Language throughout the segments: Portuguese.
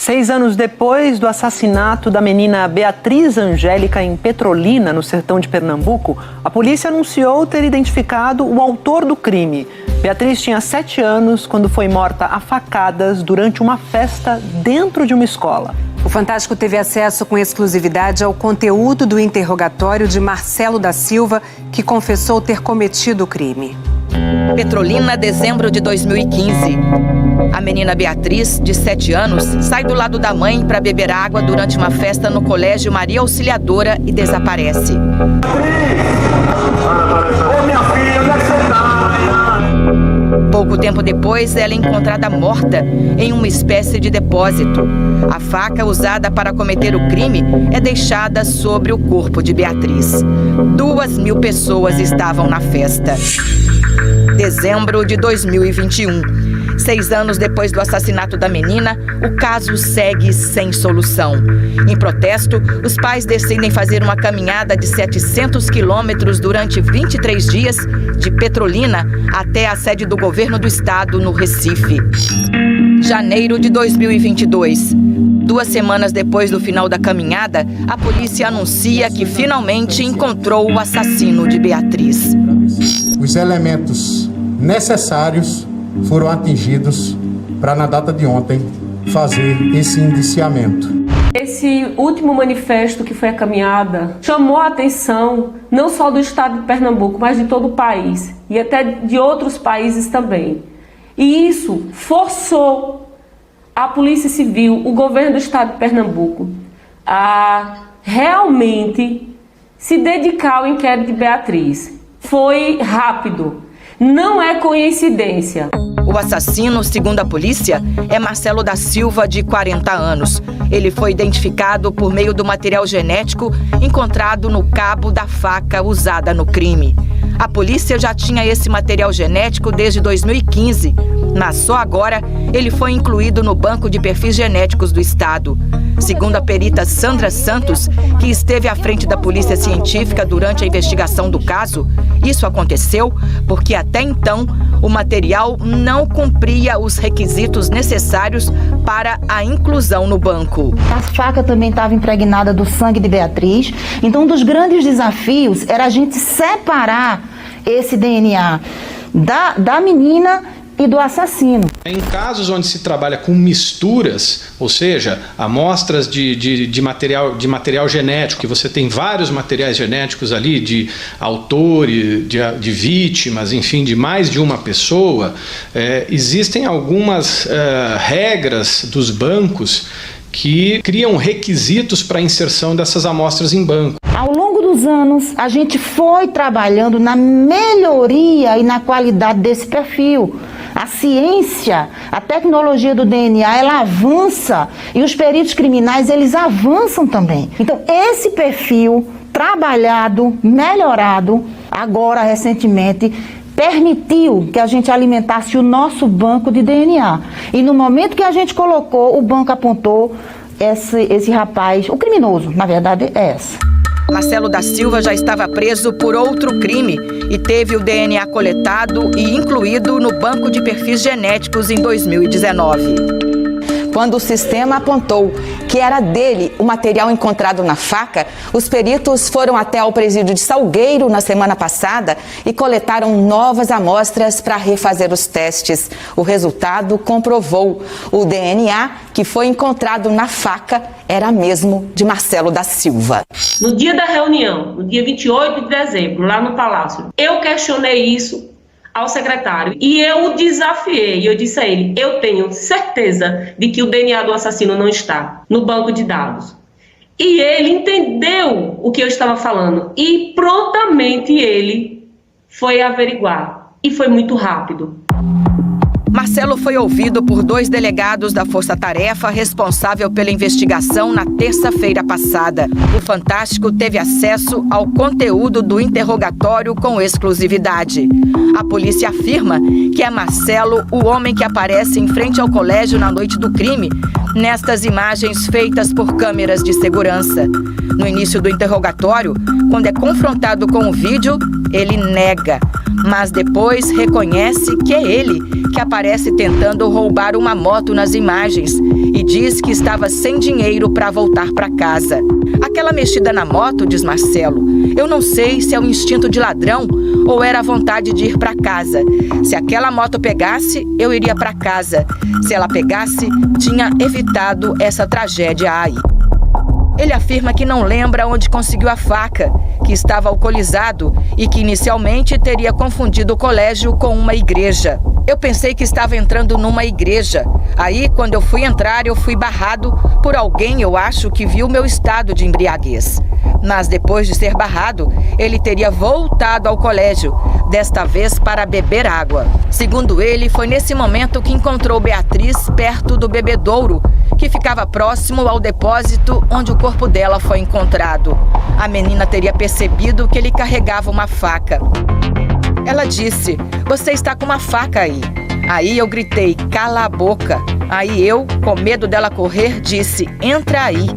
6 anos depois do assassinato da menina Beatriz Angélica em Petrolina, no sertão de Pernambuco, a polícia anunciou ter identificado o autor do crime. Beatriz tinha 7 anos quando foi morta a facadas durante uma festa dentro de uma escola. O Fantástico teve acesso com exclusividade ao conteúdo do interrogatório de Marcelo da Silva, que confessou ter cometido o crime. Petrolina, dezembro de 2015. A menina Beatriz, de 7 anos, sai do lado da mãe para beber água durante uma festa no Colégio Maria Auxiliadora e desaparece. Pouco tempo depois, ela é encontrada morta em uma espécie de depósito. A faca usada para cometer o crime é deixada sobre o corpo de Beatriz. 2.000 pessoas estavam na festa. Dezembro de 2021. 6 anos depois do assassinato da menina, o caso segue sem solução. Em protesto, os pais decidem fazer uma caminhada de 700 quilômetros durante 23 dias, de Petrolina até a sede do governo do estado, no Recife. Janeiro de 2022. 2 semanas depois do final da caminhada, a polícia anuncia que finalmente encontrou o assassino de Beatriz. Os elementos necessários foram atingidos para, na data de ontem, fazer esse indiciamento. Esse último manifesto, que foi a caminhada, chamou a atenção não só do estado de Pernambuco, mas de todo o país e até de outros países também. E isso forçou a Polícia Civil, o governo do estado de Pernambuco, a realmente se dedicar ao inquérito de Beatriz. Foi rápido, não é coincidência. O assassino, segundo a polícia, é Marcelo da Silva, de 40 anos. Ele foi identificado por meio do material genético encontrado no cabo da faca usada no crime. A polícia já tinha esse material genético desde 2015, mas só agora ele foi incluído no banco de perfis genéticos do estado. Segundo a perita Sandra Santos, que esteve à frente da polícia científica durante a investigação do caso, isso aconteceu porque até então o material não cumpria os requisitos necessários para a inclusão no banco. A faca também estava impregnada do sangue de Beatriz, então um dos grandes desafios era a gente separar esse DNA da menina e do assassino. Em casos onde se trabalha com misturas, ou seja, amostras de material genético, que você tem vários materiais genéticos ali, de autores, de vítimas, enfim, de mais de uma pessoa, existem algumas regras dos bancos que criam requisitos para a inserção dessas amostras em banco. Ao longo dos anos, a gente foi trabalhando na melhoria e na qualidade desse perfil. A ciência, a tecnologia do DNA, ela avança e os peritos criminais, eles avançam também. Então, esse perfil trabalhado, melhorado, agora recentemente, permitiu que a gente alimentasse o nosso banco de DNA. E no momento que a gente colocou, o banco apontou esse rapaz, o criminoso, na verdade é essa. Marcelo da Silva já estava preso por outro crime e teve o DNA coletado e incluído no banco de perfis genéticos em 2019. Quando o sistema apontou que era dele o material encontrado na faca, os peritos foram até ao presídio de Salgueiro na semana passada e coletaram novas amostras para refazer os testes. O resultado comprovou: o DNA que foi encontrado na faca era mesmo de Marcelo da Silva. No dia da reunião, no dia 28 de dezembro, lá no Palácio, eu questionei isso ao secretário e eu o desafiei. Eu disse a ele: eu tenho certeza de que o DNA do assassino não está no banco de dados. E ele entendeu o que eu estava falando e prontamente ele foi averiguar. E foi muito rápido. Marcelo foi ouvido por 2 delegados da Força Tarefa responsável pela investigação na terça-feira passada. O Fantástico teve acesso ao conteúdo do interrogatório com exclusividade. A polícia afirma que é Marcelo o homem que aparece em frente ao colégio na noite do crime, nestas imagens feitas por câmeras de segurança. No início do interrogatório, quando é confrontado com o vídeo, ele nega, mas depois reconhece que é ele que aparece tentando roubar uma moto nas imagens e diz que estava sem dinheiro para voltar para casa. Aquela mexida na moto, diz Marcelo, eu não sei se é o instinto de ladrão ou era a vontade de ir para casa. Se aquela moto pegasse, eu iria para casa. Se ela pegasse, tinha evitado essa tragédia aí. Ele afirma que não lembra onde conseguiu a faca, que estava alcoolizado e que inicialmente teria confundido o colégio com uma igreja. Eu pensei que estava entrando numa igreja. Aí, quando eu fui entrar, eu fui barrado por alguém, eu acho, que viu meu estado de embriaguez. Mas depois de ser barrado, ele teria voltado ao colégio, desta vez para beber água. Segundo ele, foi nesse momento que encontrou Beatriz perto do bebedouro, que ficava próximo ao depósito onde o corpo dela foi encontrado. A menina teria percebido que ele carregava uma faca. Ela disse, você está com uma faca aí. Aí eu gritei, cala a boca. Aí eu, com medo dela correr, disse, entra aí.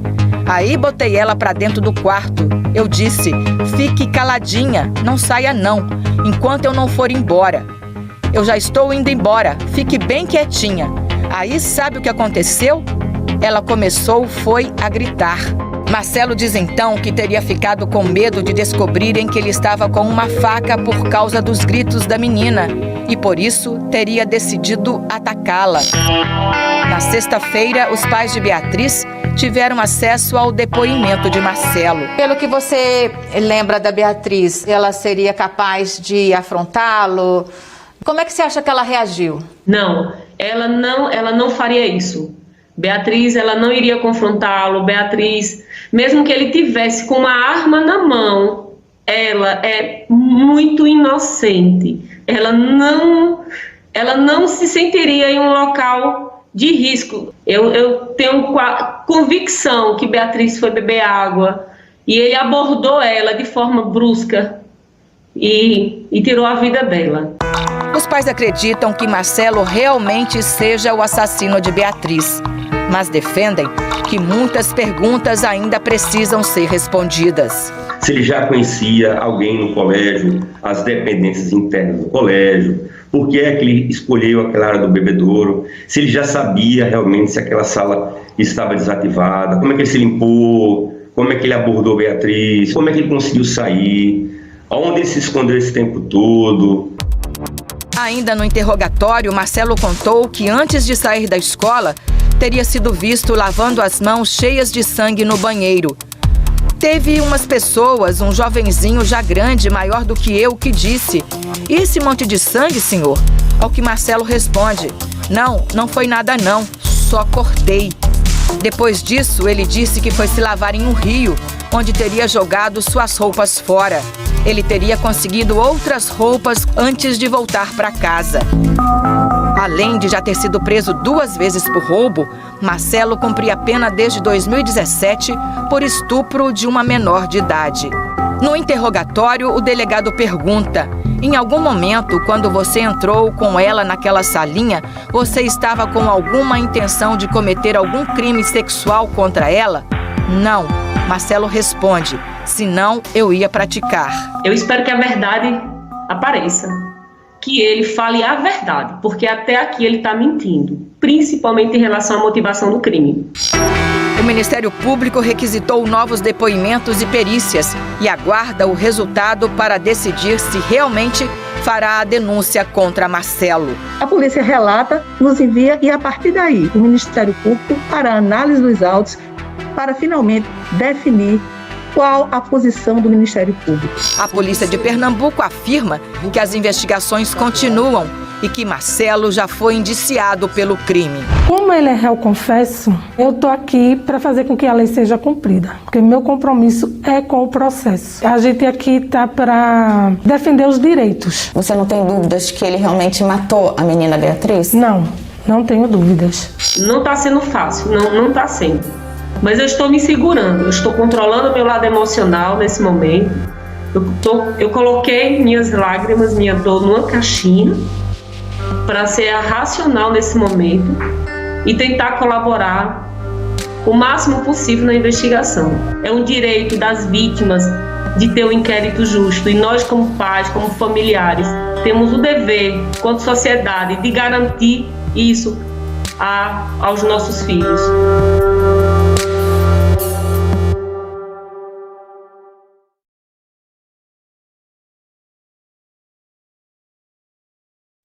Aí botei ela para dentro do quarto. Eu disse, fique caladinha, não saia não, enquanto eu não for embora. Eu já estou indo embora, fique bem quietinha. Aí sabe o que aconteceu? Ela começou a gritar. Marcelo diz então que teria ficado com medo de descobrirem que ele estava com uma faca por causa dos gritos da menina e por isso teria decidido atacá-la. Na sexta-feira, os pais de Beatriz tiveram acesso ao depoimento de Marcelo. Pelo que você lembra da Beatriz, ela seria capaz de afrontá-lo? Como é que você acha que ela reagiu? Não, ela não faria isso. Beatriz, ela não iria confrontá-lo. Beatriz, mesmo que ele tivesse com uma arma na mão, ela é muito inocente. Ela não se sentiria em um local de risco. Eu tenho convicção que Beatriz foi beber água e ele abordou ela de forma brusca e tirou a vida dela. Os pais acreditam que Marcelo realmente seja o assassino de Beatriz, mas defendem que muitas perguntas ainda precisam ser respondidas. Se ele já conhecia alguém no colégio, as dependências internas do colégio, por que é que ele escolheu aquela área do bebedouro, se ele já sabia realmente se aquela sala estava desativada, como é que ele se limpou, como é que ele abordou Beatriz, como é que ele conseguiu sair, onde ele se escondeu esse tempo todo. Ainda no interrogatório, Marcelo contou que antes de sair da escola, teria sido visto lavando as mãos cheias de sangue no banheiro. Teve umas pessoas, um jovenzinho já grande, maior do que eu, que disse, e esse monte de sangue, senhor? Ao que Marcelo responde, não foi nada não, só cortei. Depois disso, ele disse que foi se lavar em um rio, onde teria jogado suas roupas fora. Ele teria conseguido outras roupas antes de voltar para casa. Além de já ter sido preso 2 vezes por roubo, Marcelo cumpria pena desde 2017 por estupro de uma menor de idade. No interrogatório, o delegado pergunta, em algum momento, quando você entrou com ela naquela salinha, você estava com alguma intenção de cometer algum crime sexual contra ela? Não. Marcelo responde, senão eu ia praticar. Eu espero que a verdade apareça, que ele fale a verdade, porque até aqui ele está mentindo, principalmente em relação à motivação do crime. O Ministério Público requisitou novos depoimentos e perícias e aguarda o resultado para decidir se realmente fará a denúncia contra Marcelo. A polícia relata, nos envia e a partir daí o Ministério Público fará análise dos autos para finalmente definir qual a posição do Ministério Público. A Polícia de Pernambuco afirma que as investigações continuam e que Marcelo já foi indiciado pelo crime. Como ele é réu confesso, eu estou aqui para fazer com que a lei seja cumprida, porque meu compromisso é com o processo. A gente aqui está para defender os direitos. Você não tem dúvidas que ele realmente matou a menina Beatriz? Não tenho dúvidas. Não está sendo fácil, não está sendo. Mas eu estou me segurando, eu estou controlando o meu lado emocional nesse momento. Eu coloquei minhas lágrimas, minha dor numa caixinha para ser racional nesse momento e tentar colaborar o máximo possível na investigação. É um direito das vítimas de ter um inquérito justo. E nós, como pais, como familiares, temos o dever, quanto sociedade, de garantir isso aos nossos filhos.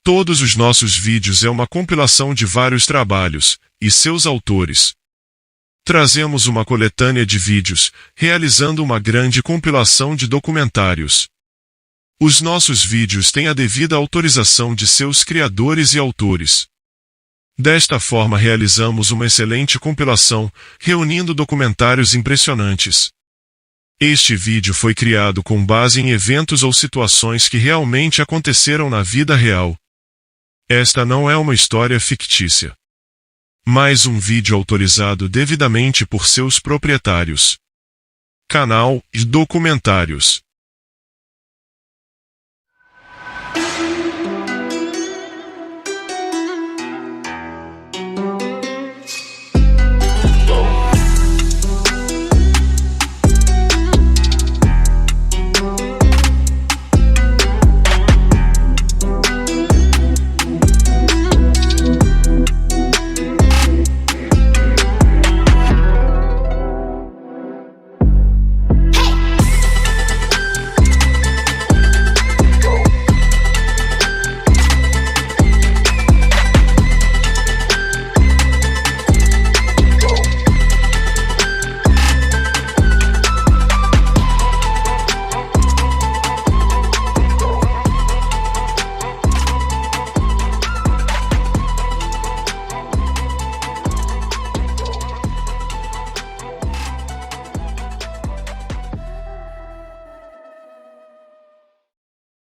Todos os nossos vídeos é uma compilação de vários trabalhos e seus autores. Trazemos uma coletânea de vídeos, realizando uma grande compilação de documentários. Os nossos vídeos têm a devida autorização de seus criadores e autores. Desta forma realizamos uma excelente compilação, reunindo documentários impressionantes. Este vídeo foi criado com base em eventos ou situações que realmente aconteceram na vida real. Esta não é uma história fictícia, mas um vídeo autorizado devidamente por seus proprietários. Canal e documentários.